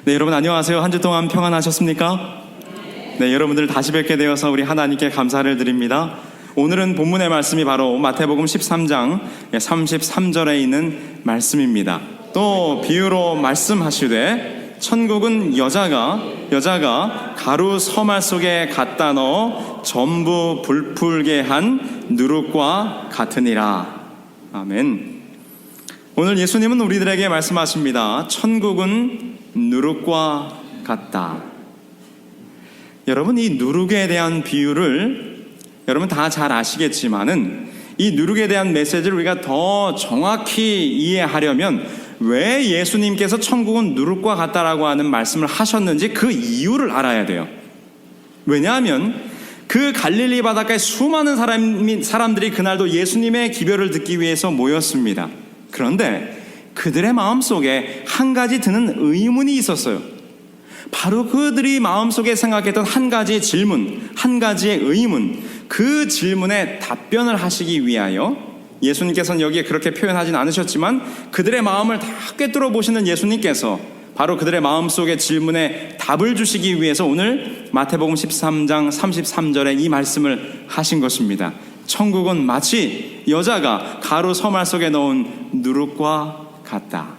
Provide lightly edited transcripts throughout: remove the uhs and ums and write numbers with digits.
네, 여러분 안녕하세요. 한 주 동안 평안하셨습니까? 네, 여러분들 다시 뵙게 되어서 우리 하나님께 감사를 드립니다. 오늘은 본문의 말씀이 바로 마태복음 13장 33절에 있는 말씀입니다. 또 비유로 말씀하시되 천국은 여자가 가루 서말 속에 갖다 넣어 전부 불풀게 한 누룩과 같으니라. 아멘. 오늘 예수님은 우리들에게 말씀하십니다. 천국은 누룩과 같다. 여러분, 이 누룩에 대한 비유를 여러분 다 잘 아시겠지만은 이 누룩에 대한 메시지를 우리가 더 정확히 이해하려면 왜 예수님께서 천국은 누룩과 같다라고 하는 말씀을 하셨는지 그 이유를 알아야 돼요. 왜냐하면 그 갈릴리 바닷가에 수많은 사람들이 그날도 예수님의 기별을 듣기 위해서 모였습니다. 그런데 그들의 마음속에 한 가지 드는 의문이 있었어요. 바로 그들이 마음속에 생각했던 한 가지의 질문, 한 가지의 의문, 그 질문에 답변을 하시기 위하여 예수님께서는 여기에 그렇게 표현하진 않으셨지만 그들의 마음을 다 꿰뚫어 보시는 예수님께서 바로 그들의 마음속의 질문에 답을 주시기 위해서 오늘 마태복음 13장 33절에 이 말씀을 하신 것입니다. 천국은 마치 여자가 가루 서말 속에 넣은 누룩과 같다.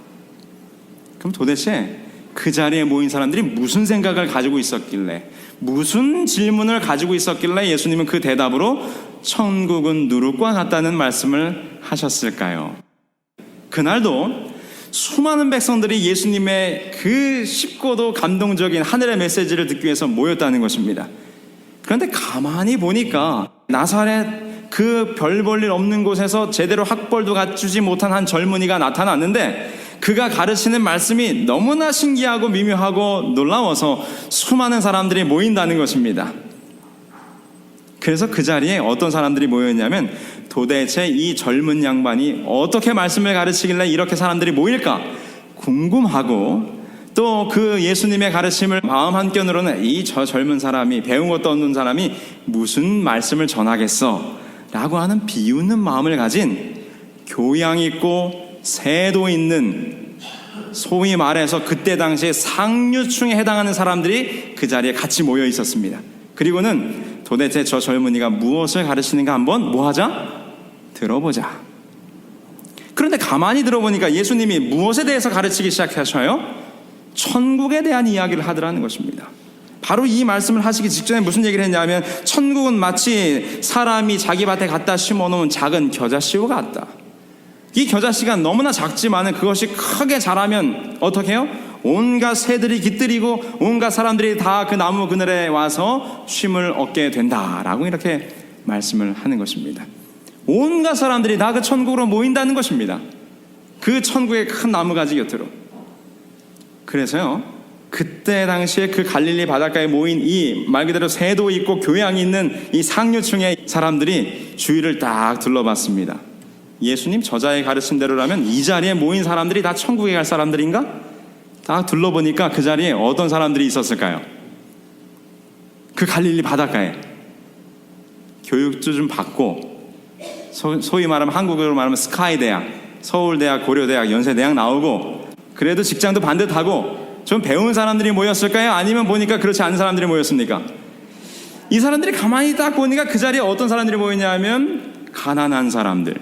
그럼 도대체 그 자리에 모인 사람들이 무슨 생각을 가지고 있었길래, 무슨 질문을 가지고 있었길래 예수님은 그 대답으로 천국은 누룩과 같다는 말씀을 하셨을까요? 그날도 수많은 백성들이 예수님의 그 쉽고도 감동적인 하늘의 메시지를 듣기 위해서 모였다는 것입니다. 그런데 가만히 보니까 나사렛 그 별 볼 일 없는 곳에서 제대로 학벌도 갖추지 못한 한 젊은이가 나타났는데 그가 가르치는 말씀이 너무나 신기하고 미묘하고 놀라워서 수많은 사람들이 모인다는 것입니다. 그래서 그 자리에 어떤 사람들이 모였냐면 도대체 이 젊은 양반이 어떻게 말씀을 가르치길래 이렇게 사람들이 모일까 궁금하고, 또 그 예수님의 가르침을 마음 한켠으로는 저 젊은 사람이, 배운 것도 없는 사람이 무슨 말씀을 전하겠어 라고 하는 비웃는 마음을 가진 교양 있고 세도 있는, 소위 말해서 그때 당시에 상류층에 해당하는 사람들이 그 자리에 같이 모여 있었습니다. 그리고는 도대체 저 젊은이가 무엇을 가르치는가 한번 뭐하자? 들어보자. 그런데 가만히 들어보니까 예수님이 무엇에 대해서 가르치기 시작하셔요? 천국에 대한 이야기를 하더라는 것입니다. 바로 이 말씀을 하시기 직전에 무슨 얘기를 했냐면 천국은 마치 사람이 자기 밭에 갖다 심어놓은 작은 겨자씨와 같다. 이 겨자씨가 너무나 작지만 그것이 크게 자라면 어떻게 해요? 온갖 새들이 깃들이고 온갖 사람들이 다 그 나무 그늘에 와서 쉼을 얻게 된다라고 이렇게 말씀을 하는 것입니다. 온갖 사람들이 다 그 천국으로 모인다는 것입니다. 그 천국의 큰 나무가지 곁으로. 그래서요, 그때 당시에 그 갈릴리 바닷가에 모인 이 말 그대로 세도 있고 교양이 있는 이 상류층의 사람들이 주위를 딱 둘러봤습니다. 예수님 저자의 가르침대로라면 이 자리에 모인 사람들이 다 천국에 갈 사람들인가? 딱 둘러보니까 그 자리에 어떤 사람들이 있었을까요? 그 갈릴리 바닷가에 교육도 좀 받고, 소위 말하면 한국어로 말하면 스카이 대학, 서울대학, 고려대학, 연세대학 나오고 그래도 직장도 반듯하고 좀 배운 사람들이 모였을까요? 아니면 보니까 그렇지 않은 사람들이 모였습니까? 이 사람들이 가만히 딱 보니까 그 자리에 어떤 사람들이 모였냐면 가난한 사람들,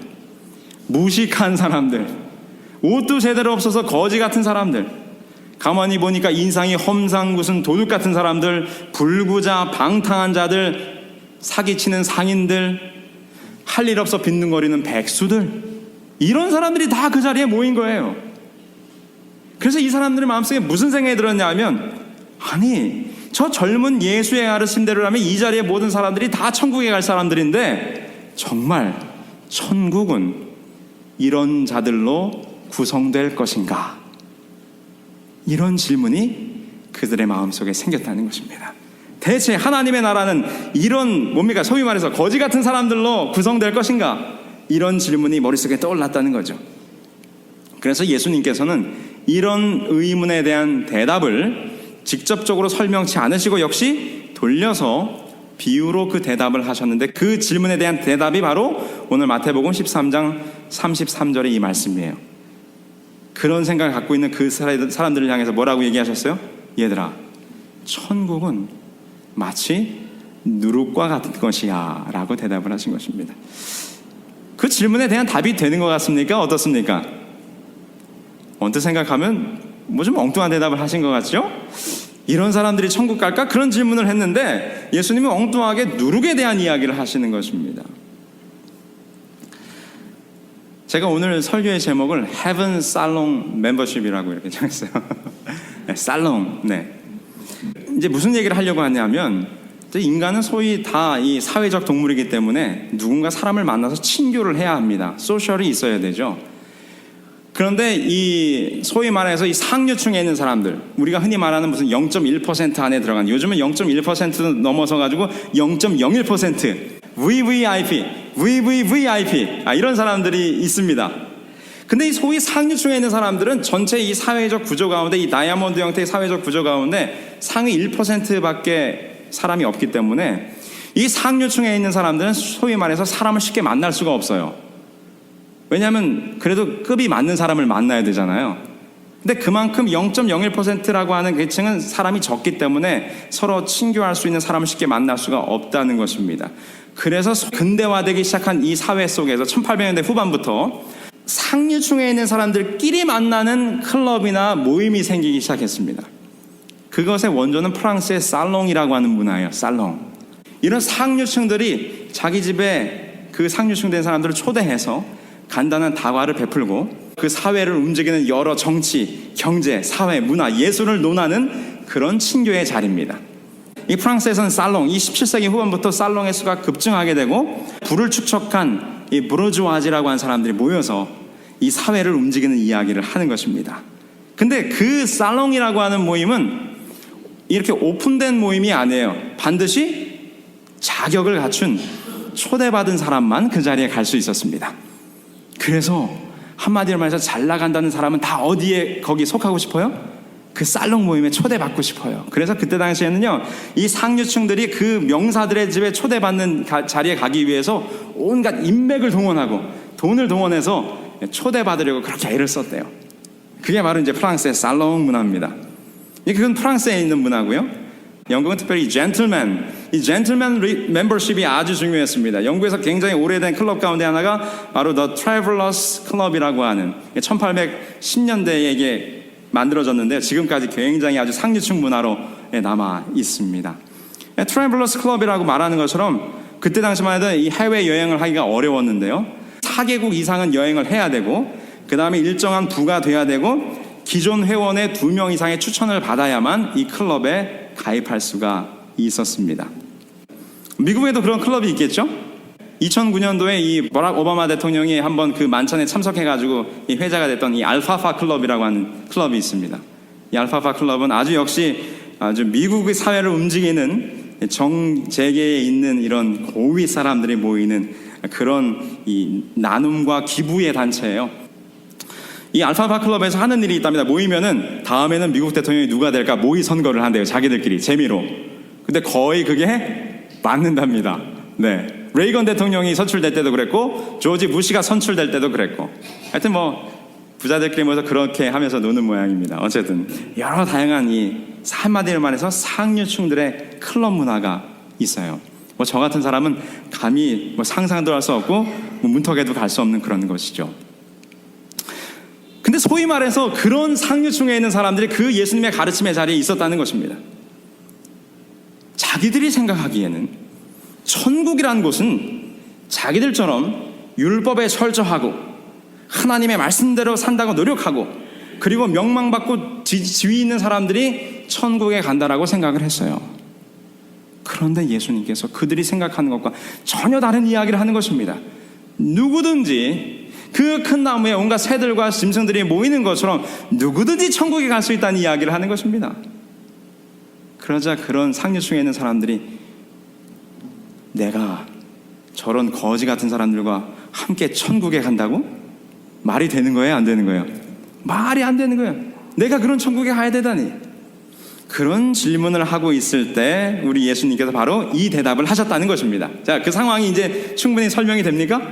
무식한 사람들, 옷도 제대로 없어서 거지 같은 사람들, 가만히 보니까 인상이 험상궂은 도둑 같은 사람들, 불구자 방탕한 자들, 사기치는 상인들, 할 일 없어 빈둥거리는 백수들, 이런 사람들이 다 그 자리에 모인 거예요. 그래서 이 사람들의 마음속에 무슨 생각이 들었냐면, 아니 저 젊은 예수의 가르침대로라면 이 자리에 모든 사람들이 다 천국에 갈 사람들인데 정말 천국은 이런 자들로 구성될 것인가? 이런 질문이 그들의 마음속에 생겼다는 것입니다. 대체 하나님의 나라는 이런 뭡니까? 소위 말해서 거지 같은 사람들로 구성될 것인가? 이런 질문이 머릿속에 떠올랐다는 거죠. 그래서 예수님께서는 이런 의문에 대한 대답을 직접적으로 설명치 않으시고 역시 돌려서 비유로 그 대답을 하셨는데, 그 질문에 대한 대답이 바로 오늘 마태복음 13장 33절의 이 말씀이에요. 그런 생각을 갖고 있는 그 사람들을 향해서 뭐라고 얘기하셨어요? 얘들아, 천국은 마치 누룩과 같은 것이야 라고 대답을 하신 것입니다. 그 질문에 대한 답이 되는 것 같습니까? 어떻습니까? 언뜻 생각하면 뭐 좀 엉뚱한 대답을 하신 것 같죠? 이런 사람들이 천국 갈까? 그런 질문을 했는데 예수님은 엉뚱하게 누룩에 대한 이야기를 하시는 것입니다. 제가 오늘 설교의 제목을 Heaven Salon Membership이라고 이렇게 정했어요. 네, 살롱. 네. 이제 무슨 얘기를 하려고 하냐면, 인간은 소위 다 이 사회적 동물이기 때문에 누군가 사람을 만나서 친교를 해야 합니다. 소셜이 있어야 되죠. 그런데 이 소위 말해서 이 상류층에 있는 사람들, 우리가 흔히 말하는 무슨 0.1% 안에 들어간, 요즘은 0.1% 넘어서 가지고 0.01% VVIP 이런 사람들이 있습니다. 근데 이 소위 상류층에 있는 사람들은 전체 이 사회적 구조 가운데, 이 다이아몬드 형태의 사회적 구조 가운데 상위 1%밖에 사람이 없기 때문에 이 상류층에 있는 사람들은 소위 말해서 사람을 쉽게 만날 수가 없어요. 왜냐하면 그래도 급이 맞는 사람을 만나야 되잖아요. 근데 그만큼 0.01%라고 하는 계층은 사람이 적기 때문에 서로 친교할 수 있는 사람을 쉽게 만날 수가 없다는 것입니다. 그래서 근대화되기 시작한 이 사회 속에서 1800년대 후반부터 상류층에 있는 사람들끼리 만나는 클럽이나 모임이 생기기 시작했습니다. 그것의 원조는 프랑스의 살롱이라고 하는 문화예요. 살롱. 이런 상류층들이 자기 집에 그 상류층 된 사람들을 초대해서 간단한 다과를 베풀고 그 사회를 움직이는 여러 정치, 경제, 사회, 문화, 예술을 논하는 그런 친교의 자리입니다. 이 프랑스에서는 살롱, 이 17세기 후반부터 살롱의 수가 급증하게 되고 부를 축적한 이 부르주아지라고 하는 사람들이 모여서 이 사회를 움직이는 이야기를 하는 것입니다. 근데 그 살롱이라고 하는 모임은 이렇게 오픈된 모임이 아니에요. 반드시 자격을 갖춘 초대받은 사람만 그 자리에 갈 수 있었습니다. 그래서 한마디로 말해서 잘 나간다는 사람은 다 어디에 거기 속하고 싶어요? 그 살롱 모임에 초대받고 싶어요. 그래서 그때 당시에는요, 이 상류층들이 그 명사들의 집에 초대받는 자리에 가기 위해서 온갖 인맥을 동원하고 돈을 동원해서 초대받으려고 그렇게 애를 썼대요. 그게 바로 이제 프랑스의 살롱 문화입니다. 그건 프랑스에 있는 문화고요. 영국은 특별히 이 젠틀맨 멤버십이 아주 중요했습니다. 영국에서 굉장히 오래된 클럽 가운데 하나가 바로 The Travelers Club이라고 하는 1810년대에 만들어졌는데 지금까지 굉장히 아주 상류층 문화로 남아 있습니다. Travelers Club이라고 말하는 것처럼 그때 당시만 해도 이 해외 여행을 하기가 어려웠는데요. 4개국 이상은 여행을 해야 되고, 그 다음에 일정한 부가 돼야 되고, 기존 회원의 2명 이상의 추천을 받아야만 이 클럽에 가입할 수가 있었습니다. 미국에도 그런 클럽이 있겠죠? 2009년도에 이 버락 오바마 대통령이 한번 그 만찬에 참석해가지고 이 회자가 됐던 이 알파파 클럽이라고 하는 클럽이 있습니다. 이 알파파 클럽은 아주 미국의 사회를 움직이는 정재계에 있는 이런 고위 사람들이 모이는 그런 이 나눔과 기부의 단체예요. 이 알파파 클럽에서 하는 일이 있답니다. 모이면은 다음에는 미국 대통령이 누가 될까 모의 선거를 한대요. 자기들끼리 재미로. 근데 거의 그게 맞는답니다. 네. 레이건 대통령이 선출될 때도 그랬고, 조지 부시가 선출될 때도 그랬고, 하여튼 뭐 부자들끼리 모여서 그렇게 하면서 노는 모양입니다. 어쨌든 여러 다양한 이 한마디로 말해서 상류층들의 클럽 문화가 있어요. 뭐 저 같은 사람은 감히 뭐 상상도 할 수 없고 뭐 문턱에도 갈 수 없는 그런 것이죠. 근데 소위 말해서 그런 상류층에 있는 사람들이 그 예수님의 가르침의 자리에 있었다는 것입니다. 자기들이 생각하기에는 천국이라는 곳은 자기들처럼 율법에 철저하고 하나님의 말씀대로 산다고 노력하고 그리고 명망받고 지위 있는 사람들이 천국에 간다라고 생각을 했어요. 그런데 예수님께서 그들이 생각하는 것과 전혀 다른 이야기를 하는 것입니다. 누구든지 그 큰 나무에 온갖 새들과 짐승들이 모이는 것처럼 누구든지 천국에 갈 수 있다는 이야기를 하는 것입니다. 그러자 그런 상류층에 있는 사람들이 내가 저런 거지 같은 사람들과 함께 천국에 간다고? 말이 되는 거예요? 안 되는 거예요? 말이 안 되는 거예요. 내가 그런 천국에 가야 되다니. 그런 질문을 하고 있을 때 우리 예수님께서 바로 이 대답을 하셨다는 것입니다. 자, 그 상황이 이제 충분히 설명이 됩니까?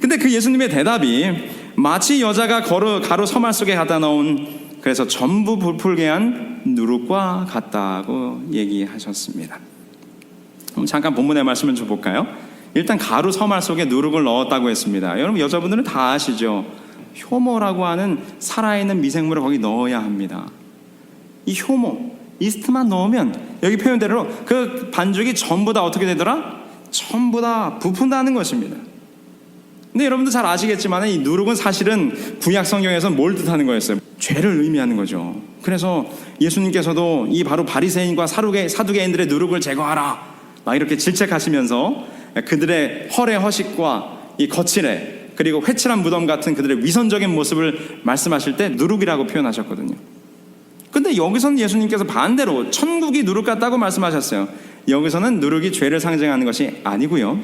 근데 그 예수님의 대답이 마치 여자가 가루 서말 속에 갖다 넣은 그래서 전부 부풀게 한 누룩과 같다고 얘기하셨습니다. 그럼 잠깐 본문의 말씀을 좀 볼까요? 일단 가루 서말 속에 누룩을 넣었다고 했습니다. 여러분 여자분들은 다 아시죠? 효모라고 하는 살아있는 미생물을 거기 넣어야 합니다. 이 효모, 이스트만 넣으면 여기 표현대로 그 반죽이 전부 다 어떻게 되더라? 전부 다 부푼다는 것입니다. 근데 여러분도 잘 아시겠지만 이 누룩은 사실은 구약 성경에서 뭘 뜻하는 거였어요? 죄를 의미하는 거죠. 그래서 예수님께서도 이 바로 바리새인과 사두개인들의 누룩을 제거하라 막 이렇게 질책하시면서 그들의 헐의 허식과 이 거칠애 그리고 회칠한 무덤 같은 그들의 위선적인 모습을 말씀하실 때 누룩이라고 표현하셨거든요. 근데 여기서는 예수님께서 반대로 천국이 누룩 같다고 말씀하셨어요. 여기서는 누룩이 죄를 상징하는 것이 아니고요,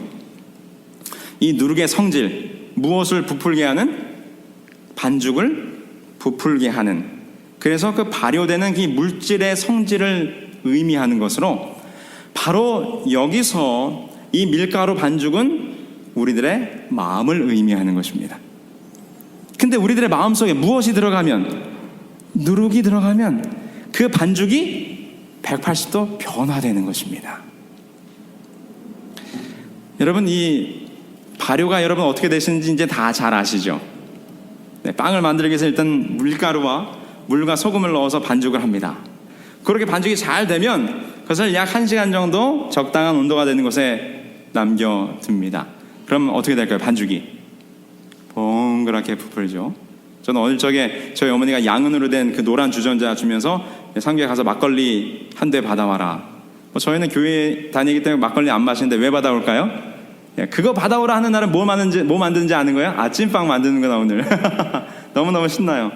이 누룩의 성질, 무엇을 부풀게 하는? 반죽을 부풀게 하는, 그래서 그 발효되는 이 물질의 성질을 의미하는 것으로 바로 여기서 이 밀가루 반죽은 우리들의 마음을 의미하는 것입니다. 근데 우리들의 마음속에 무엇이 들어가면, 누룩이 들어가면 그 반죽이 180도 변화되는 것입니다. 여러분 이 발효가 여러분 어떻게 되시는지 이제 다 잘 아시죠? 네, 빵을 만들기 위해서 일단 밀가루와 물과 소금을 넣어서 반죽을 합니다. 그렇게 반죽이 잘 되면 그것을 약 1시간 정도 적당한 온도가 되는 곳에 남겨둡니다. 그럼 어떻게 될까요? 반죽이 동그랗게 부풀죠. 저는 어릴 적에 저희 어머니가 양은으로 된 그 노란 주전자 주면서 상교에 가서 막걸리 한 대 받아와라. 저희는 교회 다니기 때문에 막걸리 안 마시는데 왜 받아올까요? 그거 받아오라 하는 날은 뭐 만드는지 아는 거예요? 찐빵 만드는 거다 오늘. 너무너무 신나요.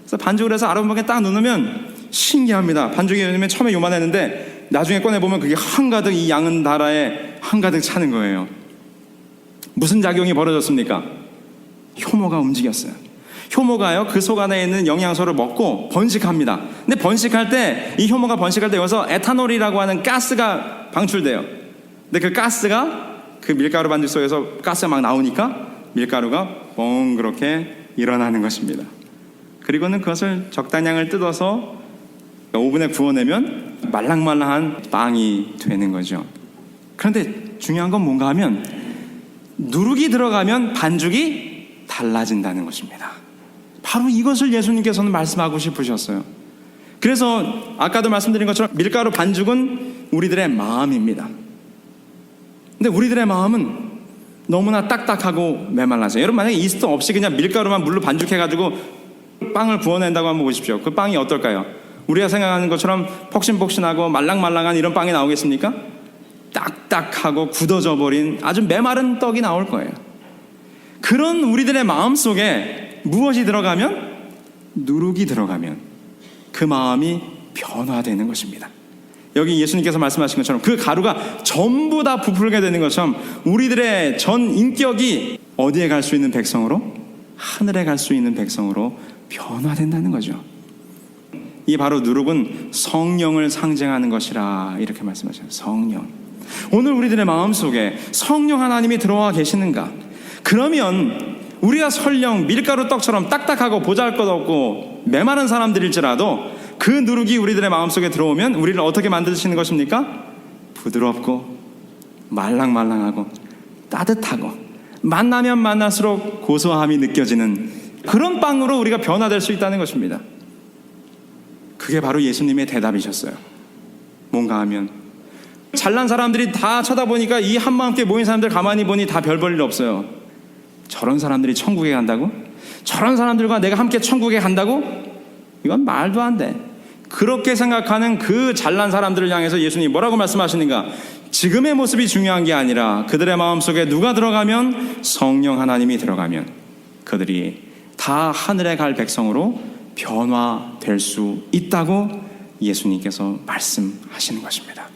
그래서 반죽을 해서 아름답게 딱 넣으면 신기합니다. 반죽이 왜냐면 처음에 요만했는데 나중에 꺼내보면 그게 한가득 이 양은 다라에 한가득 차는 거예요. 무슨 작용이 벌어졌습니까? 효모가 움직였어요. 효모가요 그 속 안에 있는 영양소를 먹고 번식합니다. 근데 번식할 때, 이 효모가 번식할 때 여기서 에탄올이라고 하는 가스가 방출돼요. 근데 그 가스가 그 밀가루 반죽 속에서 가스가 막 나오니까 밀가루가 뻥그렇게 일어나는 것입니다. 그리고는 그것을 적당량을 뜯어서 오븐에 구워내면 말랑말랑한 빵이 되는 거죠. 그런데 중요한 건 뭔가 하면 누룩이 들어가면 반죽이 달라진다는 것입니다. 바로 이것을 예수님께서는 말씀하고 싶으셨어요. 그래서 아까도 말씀드린 것처럼 밀가루 반죽은 우리들의 마음입니다. 근데 우리들의 마음은 너무나 딱딱하고 메말라서요. 여러분 만약에 이스트 없이 그냥 밀가루만 물로 반죽해가지고 빵을 구워낸다고 한번 보십시오. 그 빵이 어떨까요? 우리가 생각하는 것처럼 폭신폭신하고 말랑말랑한 이런 빵이 나오겠습니까? 딱딱하고 굳어져 버린 아주 메마른 떡이 나올 거예요. 그런 우리들의 마음 속에 무엇이 들어가면, 누룩이 들어가면 그 마음이 변화되는 것입니다. 여기 예수님께서 말씀하신 것처럼 그 가루가 전부 다 부풀게 되는 것처럼 우리들의 전 인격이 어디에 갈 수 있는 백성으로? 하늘에 갈 수 있는 백성으로 변화된다는 거죠. 이 바로 누룩은 성령을 상징하는 것이라 이렇게 말씀하셨어요. 성령. 오늘 우리들의 마음속에 성령 하나님이 들어와 계시는가? 그러면 우리가 설령 밀가루 떡처럼 딱딱하고 보잘것없고 메마른 사람들일지라도 그 누룩이 우리들의 마음속에 들어오면 우리를 어떻게 만드시는 것입니까? 부드럽고 말랑말랑하고 따뜻하고 만나면 만날수록 고소함이 느껴지는 그런 빵으로 우리가 변화될 수 있다는 것입니다. 그게 바로 예수님의 대답이셨어요. 뭔가 하면 잘난 사람들이 다 쳐다보니까 이 한마음께 모인 사람들 가만히 보니 다 별 볼 일 없어요. 저런 사람들이 천국에 간다고? 저런 사람들과 내가 함께 천국에 간다고? 이건 말도 안 돼. 그렇게 생각하는 그 잘난 사람들을 향해서 예수님이 뭐라고 말씀하시는가? 지금의 모습이 중요한 게 아니라 그들의 마음속에 누가 들어가면, 성령 하나님이 들어가면 그들이 다 하늘에 갈 백성으로 변화될 수 있다고 예수님께서 말씀하시는 것입니다.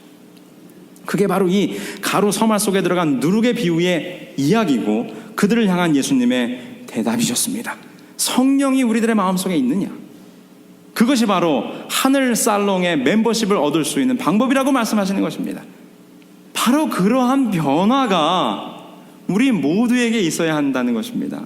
그게 바로 이 가루 서말 속에 들어간 누룩의 비유의 이야기고 그들을 향한 예수님의 대답이셨습니다. 성령이 우리들의 마음속에 있느냐? 그것이 바로 하늘 살롱의 멤버십을 얻을 수 있는 방법이라고 말씀하시는 것입니다. 바로 그러한 변화가 우리 모두에게 있어야 한다는 것입니다.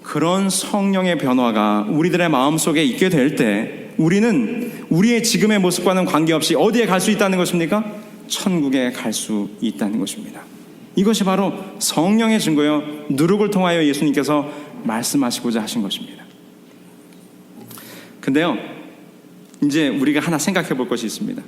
그런 성령의 변화가 우리들의 마음속에 있게 될 때 우리는 우리의 지금의 모습과는 관계없이 어디에 갈 수 있다는 것입니까? 천국에 갈 수 있다는 것입니다. 이것이 바로 성령의 증거요, 누룩을 통하여 예수님께서 말씀하시고자 하신 것입니다. 근데요, 이제 우리가 하나 생각해 볼 것이 있습니다.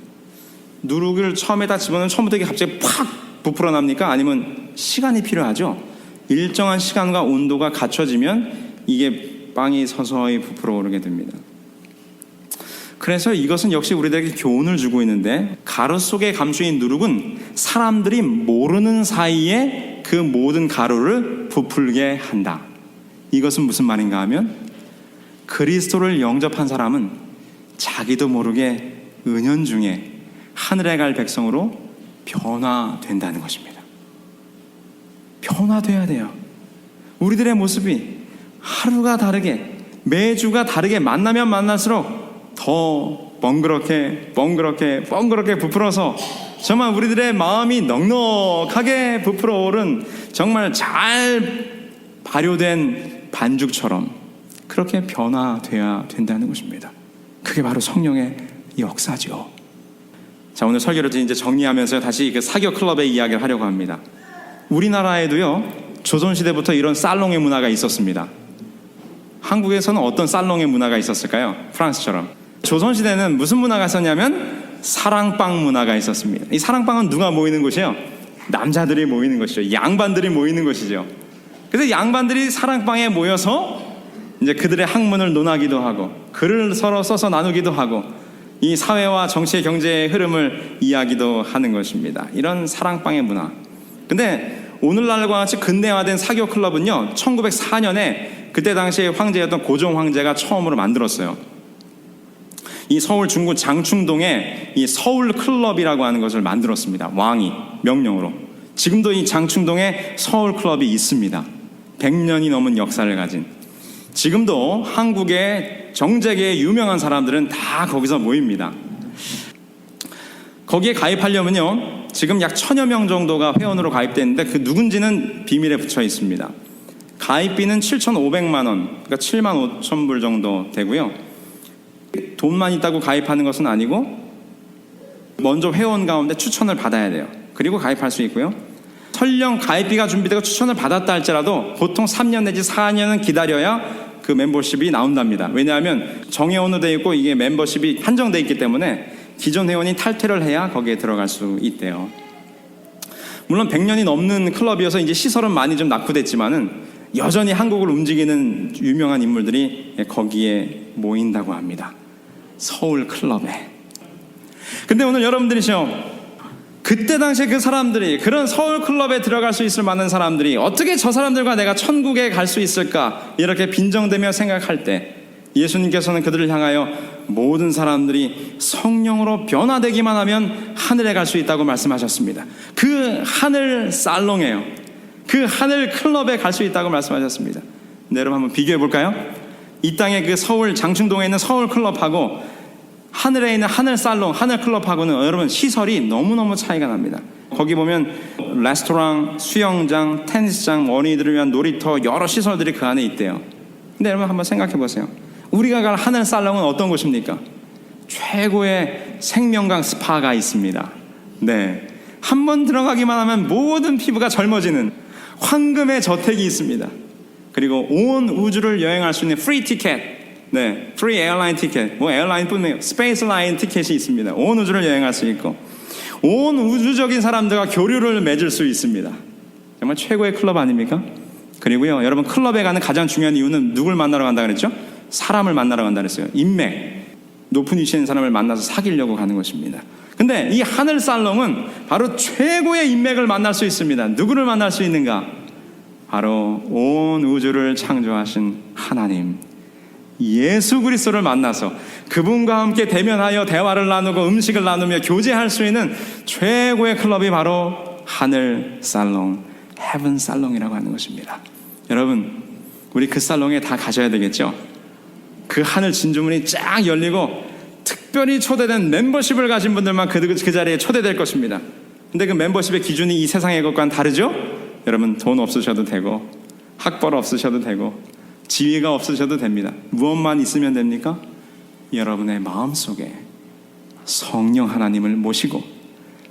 누룩을 처음에다 집어넣으면 처음부터 이게 갑자기 팍 부풀어 납니까? 아니면 시간이 필요하죠? 일정한 시간과 온도가 갖춰지면 이게 빵이 서서히 부풀어 오르게 됩니다. 그래서 이것은 역시 우리들에게 교훈을 주고 있는데, 가루 속에 감추인 누룩은 사람들이 모르는 사이에 그 모든 가루를 부풀게 한다. 이것은 무슨 말인가 하면, 그리스도를 영접한 사람은 자기도 모르게 은연중에 하늘에 갈 백성으로 변화된다는 것입니다. 변화돼야 돼요. 우리들의 모습이 하루가 다르게, 매주가 다르게 만나면 만날수록 더 뻥그렇게 부풀어서 정말 우리들의 마음이 넉넉하게 부풀어 오른 정말 잘 발효된 반죽처럼 그렇게 변화돼야 된다는 것입니다. 그게 바로 성령의 역사죠. 자, 오늘 설교를 이제 정리하면서 다시 그 사교 클럽의 이야기를 하려고 합니다. 우리나라에도요, 조선시대부터 이런 살롱의 문화가 있었습니다. 한국에서는 어떤 살롱의 문화가 있었을까요? 프랑스처럼. 조선시대는 무슨 문화가 있었냐면 사랑방 문화가 있었습니다. 이 사랑방은 누가 모이는 곳이에요? 남자들이 모이는 것이죠. 양반들이 모이는 것이죠. 그래서 양반들이 사랑방에 모여서 이제 그들의 학문을 논하기도 하고 글을 서로 써서 나누기도 하고 이 사회와 정치의 경제의 흐름을 이야기도 하는 것입니다. 이런 사랑방의 문화. 근데 오늘날과 같이 근대화된 사교 클럽은요, 1904년에 그때 당시에 황제였던 고종 황제가 처음으로 만들었어요. 이 서울 중구 장충동에 이 서울 클럽이라고 하는 것을 만들었습니다. 왕이 명령으로. 지금도 이 장충동에 서울 클럽이 있습니다. 100년이 넘은 역사를 가진. 지금도 한국의 정재계의 유명한 사람들은 다 거기서 모입니다. 거기에 가입하려면요, 지금 약 1000여 명 정도가 회원으로 가입되는데 그 누군지는 비밀에 붙여 있습니다. 가입비는 7,500만 원, 그러니까 7만 5천 불 정도 되고요. 돈만 있다고 가입하는 것은 아니고 먼저 회원 가운데 추천을 받아야 돼요. 그리고 가입할 수 있고요. 설령 가입비가 준비되고 추천을 받았다 할지라도 보통 3년 내지 4년은 기다려야 그 멤버십이 나온답니다. 왜냐하면 정회원으로 되어 있고 이게 멤버십이 한정되어 있기 때문에 기존 회원이 탈퇴를 해야 거기에 들어갈 수 있대요. 물론 100년이 넘는 클럽이어서 이제 시설은 많이 좀 낙후됐지만은 여전히 한국을 움직이는 유명한 인물들이 거기에 모인다고 합니다. 서울 클럽에. 근데 오늘 여러분들이죠, 그때 당시에 그 사람들이, 그런 서울 클럽에 들어갈 수 있을 만한 사람들이 어떻게 저 사람들과 내가 천국에 갈 수 있을까, 이렇게 빈정대며 생각할 때 예수님께서는 그들을 향하여 모든 사람들이 성령으로 변화되기만 하면 하늘에 갈 수 있다고 말씀하셨습니다. 그 하늘 살롱이에요. 그 하늘 클럽에 갈 수 있다고 말씀하셨습니다. 네, 여러분 한번 비교해 볼까요? 이 땅의 그 서울 장충동에 있는 서울 클럽하고 하늘에 있는 하늘 살롱, 하늘 클럽하고는 여러분 시설이 너무너무 차이가 납니다. 거기 보면 레스토랑, 수영장, 테니스장, 어린이들을 위한 놀이터, 여러 시설들이 그 안에 있대요. 근데 여러분 한번 생각해 보세요. 우리가 갈 하늘 살롱은 어떤 곳입니까? 최고의 생명강 스파가 있습니다. 네, 한번 들어가기만 하면 모든 피부가 젊어지는 황금의 저택이 있습니다. 그리고 온 우주를 여행할 수 있는 프리 티켓, 네, 프리 에어라인 티켓, 뭐 에어라인뿐만 아니라 스페이스 라인 티켓이 있습니다. 온 우주를 여행할 수 있고 온 우주적인 사람들과 교류를 맺을 수 있습니다. 정말 최고의 클럽 아닙니까? 그리고요, 여러분 클럽에 가는 가장 중요한 이유는 누굴 만나러 간다 그랬죠? 사람을 만나러 간다 그랬어요. 인맥, 높은 위치에 있는 사람을 만나서 사귀려고 가는 것입니다. 근데 이 하늘 살롱은 바로 최고의 인맥을 만날 수 있습니다. 누구를 만날 수 있는가? 바로 온 우주를 창조하신 하나님, 예수 그리스도를 만나서 그분과 함께 대면하여 대화를 나누고 음식을 나누며 교제할 수 있는 최고의 클럽이 바로 하늘 살롱, 헤븐 살롱이라고 하는 것입니다. 여러분, 우리 그 살롱에 다 가셔야 되겠죠? 그 하늘 진주문이 쫙 열리고 특별히 초대된 멤버십을 가진 분들만 그 자리에 초대될 것입니다. 근데 그 멤버십의 기준이 이 세상의 것과는 다르죠? 여러분, 돈 없으셔도 되고 학벌 없으셔도 되고 지위가 없으셔도 됩니다. 무엇만 있으면 됩니까? 여러분의 마음속에 성령 하나님을 모시고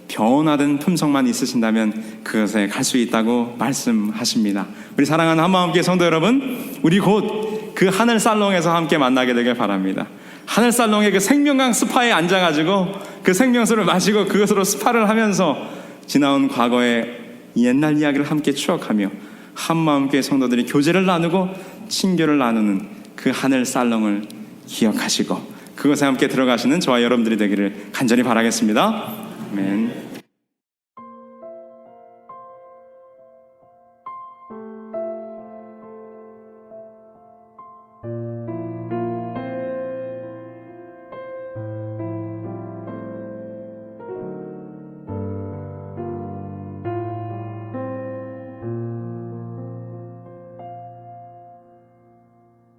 변화된 품성만 있으신다면 그것에 갈 수 있다고 말씀하십니다. 우리 사랑하는 한마음교회 성도 여러분, 우리 곧 그 하늘 살롱에서 함께 만나게 되길 바랍니다. 하늘 살롱의 그 생명강 스파에 앉아가지고 그 생명수를 마시고 그것으로 스파를 하면서 지나온 과거의 옛날 이야기를 함께 추억하며 한마음교회 성도들이 교제를 나누고 친교를 나누는 그 하늘 살롱을 기억하시고 그것에 함께 들어가시는 저와 여러분들이 되기를 간절히 바라겠습니다. 아멘.